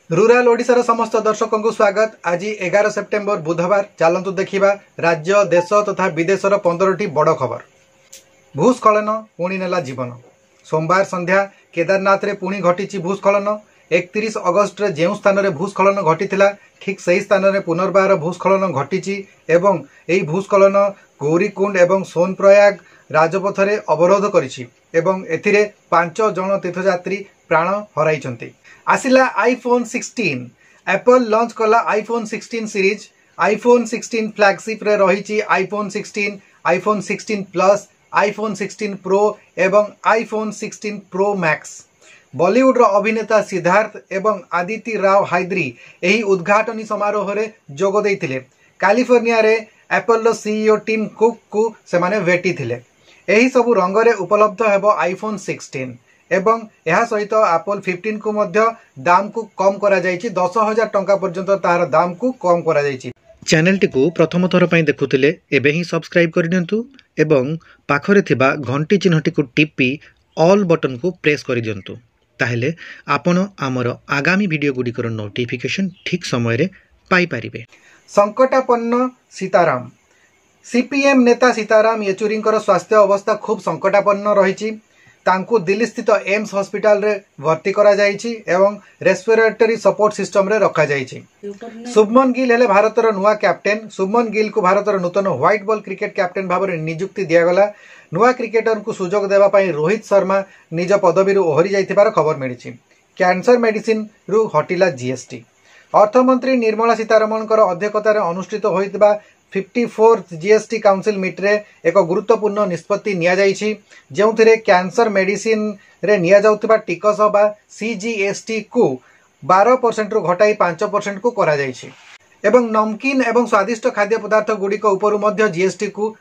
Rural ओडिशार समस्त दर्शकों को स्वागत। आज 11 सेप्टेम्बर बुधवार चलतु देखा राज्य देश तथा विदेशर 15टी बड़ खबर। भूस्खलन पुणी नेला जीवन। सोमवार संध्या केदारनाथ रे पुणी घटी भूस्खलन। 31 अगस्ट रे जो स्थान में भूस्खलन घटी ठीक से स्थान में पुनर्बार भूस्खलन घटी एवं यही भूस्खलन गौरीकुंड एवं सोनप्रयाग राजपथ रे अवरोध करिछि एवं एथिरे 5 जन तीर्थयात्री प्राण हराइछन्ति। आसिला आईफोन 16। एप्पल लॉन्च कला आईफोन 16 सीरीज। आईफोन 16 फ्लैगशिप रे रही iPhone 16, iPhone 16 plus, iPhone 16 pro एवं आईफोन 16 प्रो मैक्स। बॉलीवुड रो अभिनेता सिद्धार्थ एवं आदित्य राव हायद्री एही उद्घाटनी समारोह रे जोग देइथिले। कैलिफोर्निया रे एप्पल सीईओ टीम कुक को सेमाने भेटी थिले। एही सबु रंग रे उपलब्ध हेबो आईफोन 16 एवं यह सहित एप्पल 15 को मध्य दाम को कम करा जायछि। 10,000 टंका पर्यंत तार दाम को कम करा जायछि। चैनल टी को प्रथम थर पई देखुथिले एबे ही सब्सक्राइब कर दियंतु एवं पाखरे थिबा घंटी चिन्हटी को टिपी ऑल बटन को प्रेस कर दियंतु। ताहेले आपण आमर आगामी वीडियो गुडिकर नोटिफिकेशन ठीक समय रे पाई परिबे। संकटापन्न सीताराम। सीपीएम नेता सीताराम येचुरी स्वास्थ्य अवस्था खूब संकटापन्न रही। तांको दिल्ली स्थित एम्स हॉस्पिटल रे भर्ती करा जायछि एवं रेस्पिरेटरी सपोर्ट सिस्टम रे रखा जायछि। शुभमन गिल हेले भारतर नुआ कैप्टेन। शुभमन गिल को भारतर नूतन व्हाइट बॉल क्रिकेट कैप्टेन भाव में नियुक्ति दियागला। नुआ क्रिकेटर को सुजोग देवा पई रोहित शर्मा निज पदवी ओहरी जाइथिबार खबर मिलिछि। कैंसर मेडिसिन रु हटिला जीएसटी। अर्थमंत्री निर्मला सीतारमण अध्यक्षतार अनुष्ठित होइतिबा 54th जीएसटी काउंसिल मीट्रे एक गुरुत्वपूर्ण निष्पत्ति निया जाइछि, जेउथिरे कैंसर मेडिसिन रे निया जाउतिबा टिकस बा सीजीएसटी को 12% रु घटाई 5% को करा जाइछि एवं नमकीन एवं स्वादिष्ट खाद्य पदार्थ गुड़िक उपरु मध्य जीएसटी को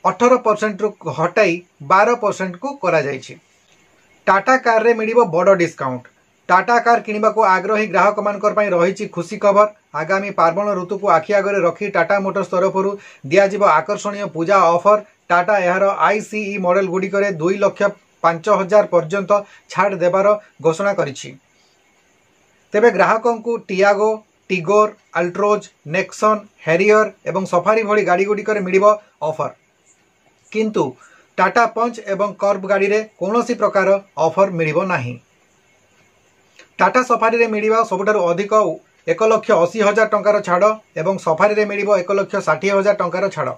18% रु हटाई 12% को करा जाइछि। टाटा कार रे मिलिबो बड़ डिस्काउंट। टाटा कार किनिबा को आग्रही ग्राहक मानकर पई रहिछि खुशी खबर। आगामी पार्वण ऋतु को आखि आगरे रखी टाटा मोटर्स तरफरु दियाजिबो आकर्षणीय पूजा ऑफर। टाटा एहार आईसीई मॉडल गुड़िकरे 2,05,000 पर्यंत छाड़ देबार घोषणा करिछि। तेबे ग्राहकों को Tiago, Tigor, Altroz, Nexon, Harrier एवं सफारी भली गाड़ी गुड़िकरे मिलिबो ऑफर, किंतु टाटा पंच एवं कर्व गाड़ी रे कोनोसी प्रकार ऑफर मिलिबो नाही। टाटा सफारी रे मिलिबा सबुठारु अधिक 1,80,000 टंकार छाड़ एवं सफारी रे मिलिबो 1,60,000 टंकार छाड़।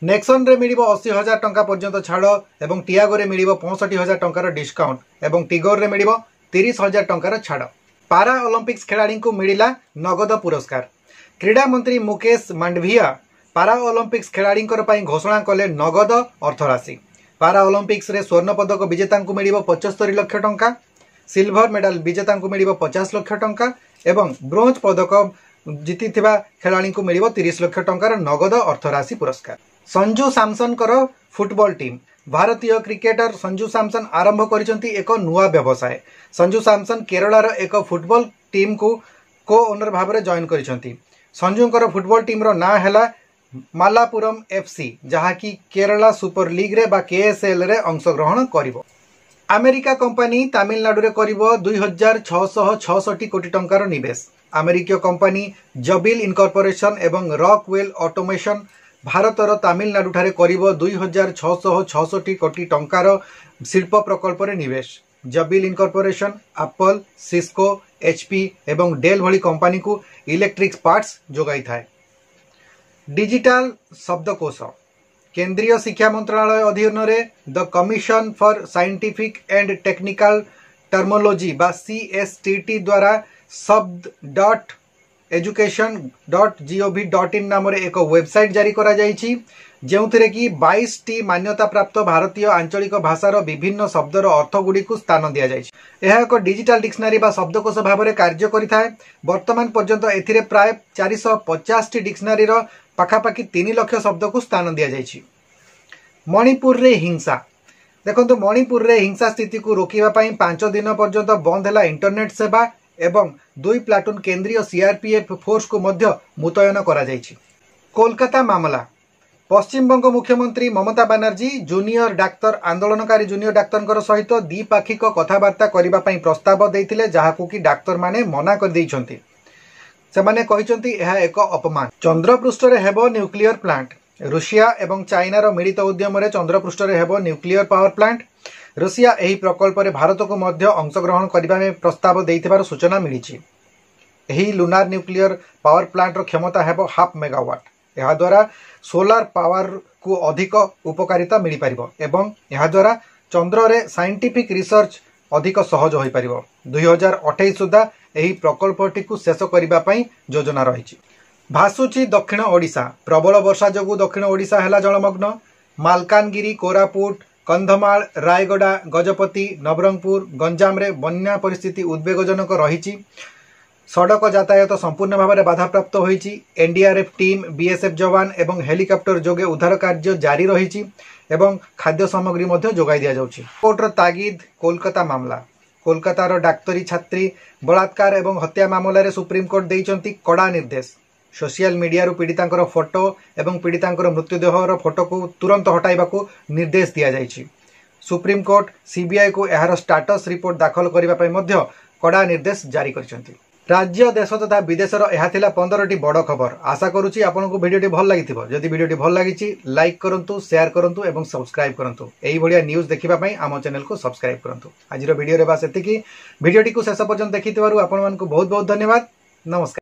नेक्सन रे मिलिबो 80,000 टंका पर्यंत छाड़ एवं टियागो रे मिलिबो 65,000 टंकार डिस्काउंट एवं टिगोर रे मिलिबो 30,000 टंकार छाड़। पारा ओलंपिक्स खिलाड़ी को मिलिला नगद पुरस्कार। क्रीडा मंत्री मुकेश मांडविया पारा ओलंपिक्स खिलाड़ी घोषणा कले नगद अर्थराशि। पारा ओलंपिक्स रे स्वर्ण पदक विजेता को मिलिबो 75 लाख टंका, सिल्वर मेडल विजेता को मिलिबो 50 लाख टंका एवं ब्रोंज पदक जीतिथिबा खिलाड़ी को मिलिबो 30 लाख टंकार नगद अर्थराशि पुरस्कार। Sanju Samson football team. भारतीय क्रिकेटर संजू सैमसन आरंभ करिसंती एक नुआ व्यवसाय। संजू सैमसन केरलार एक फुटबॉल टीम को ओनर भाव में जॉइन करिसंती। संजूंकर फुटबॉल टीम रो ना हैला मालापुरम एफसी, जहाँकि केरला सुपर लीग रे बा केएसएल रे अंशग्रहण करिवो। अमेरिका कंपनी तमिलनाडु रे करिवो 2,666 कोटी टंकार निवेश। अमेरिकीय कंपनी जबिल इनकॉर्पोरेशन एवं रॉकवेल ऑटोमेशन भारतर तमिलनाडु ठारे करिवो 2,666 कोटी टंकार शिल्प प्रकल्प रे निवेश। जबिल इनकॉर्पोरेशन एप्पल, सिस्को, एचपी एवं डेल भली कंपनी को इलेक्ट्रिक पार्ट्स जोगाई थाए। डिजिटल शब्दकोश। केंद्रीय शिक्षा मंत्रालय अधीन रे the commission for scientific and technical terminology बा CSTT द्वारा shubd.education.gov.in नाम रे एक वेबसाइट जारी करा जायछि, जेउथिरे कि 22 टी मान्यता प्राप्त भारतीय आंचलिक भाषार विभिन्न शब्दर अर्थ गुडी को स्थान दिया जायछि। यह एक डिजिटल डिक्शनरी बा शब्दकोश भाव में कार्य करिथाय। वर्तमान पर्यंत एथिरे प्राय 450 टी डिक्शनरी रो पाखापाखि 3 लाख शब्द को स्थान दिया जायछि। मणिपुर रे हिंसा। देखो मणिपुर रे हिंसा स्थिति को रोकिबा पई 5 दिन पर्यंत बंद हैला इंटरनेट सेवा एवं 2 प्लाटून केंद्रीय सीआरपीएफ फोर्स को मध्य मुतयन करा जायछि। कोलकाता मामला। पश्चिमबंग मुख्यमंत्री ममता बानर्जी जूनियर डाक्तर आंदोलनकारी जूनियर डाक्तर सहित द्विपाक्षिक कथबार्ता करने प्रस्ताव देते जहां कि डाक्तर माने मना कर देइछंती। सेमाने कहिसंती यह एक अपमान। चंद्रपृष्ठ रे हेबो न्यूक्लियर प्लांट। रूसिया एवं चाइनार मिलित उद्यम रे चंद्रपृष्ठ रे हेबो न्यूक्लियर पावर प्लांट। रूसिया एही प्रकल्प रे भारत को मध्य अंशग्रहण करबा में प्रस्ताव देइथिबार सूचना मिलिछि। एही लुनार न्यूक्लियर पावर प्लांट रो क्षमता हेबो 1/2 मेगावाट। यह द्वारा सोलार पावर को अधिक उपकारिता मिल पारिबो एवं यह द्वारा चंद्र रे साइंटिफिक रिसर्च अधिक सहज हो पारिबो। 2028 सुधा एही प्रकल्पटी को शेष करबा पई योजना रहिछि। भासुची दक्षिण ओडिशा। प्रबल वर्षा जोगु दक्षिण ओडिशा हेला जलमग्न। मालकानगिरी, कोरापुट, कंधमाल, रायगड़ा, गजपति, नवरंगपुर, गंजाम रे बन्या परिस्थिति उद्वेगजनक रहिछि। सड़क यातायात संपूर्ण भाव में बाधाप्राप्त होइछि। एनडीआरएफ टीम, बीएसएफ जवान एवं हेलिकॉप्टर जोगे उद्धार कार्य जारी रहिछि एवं खाद्य सामग्री मध्य जोगाई दिया जाउछि। कोर्टर तागिद। कोलकाता मामला। कोलकातार डाक्तरी छात्री बलात्कार एवं हत्या मामला रे सुप्रीम कोर्ट देइछंती कड़ा निर्देश। सोशल मीडिया रु पीड़ितांकर फोटो एवं पीड़ितांकर मृत्युदेहर फोटो को तुरंत हटाइबाकू निर्देश दिया जाइछि। सुप्रीम कोर्ट सीबीआई को एहार स्टाटस रिपोर्ट दाखल करबा पई मध्य कड़ा निर्देश जारी करछंती। राज्य देश तथा विदेशर यह थिला 15टी बड़ खबर। आशा करुच्ची आपको भिडियोटी भल लगी। जदि भिडियोटी भल लगी लाइक करंतु, शेयर करंतु एवं सब्सक्राइब करंतु। एही भलिया न्यूज देखिबा पई आम चैनल को सब्सक्राइब करंतु। आजिर भिडियो रे बास एतिकी। भिडियोटी को शेष पर्यंत देखिथिबारु आपन मानकु बहुत बहुत धन्यवाद। नमस्कार।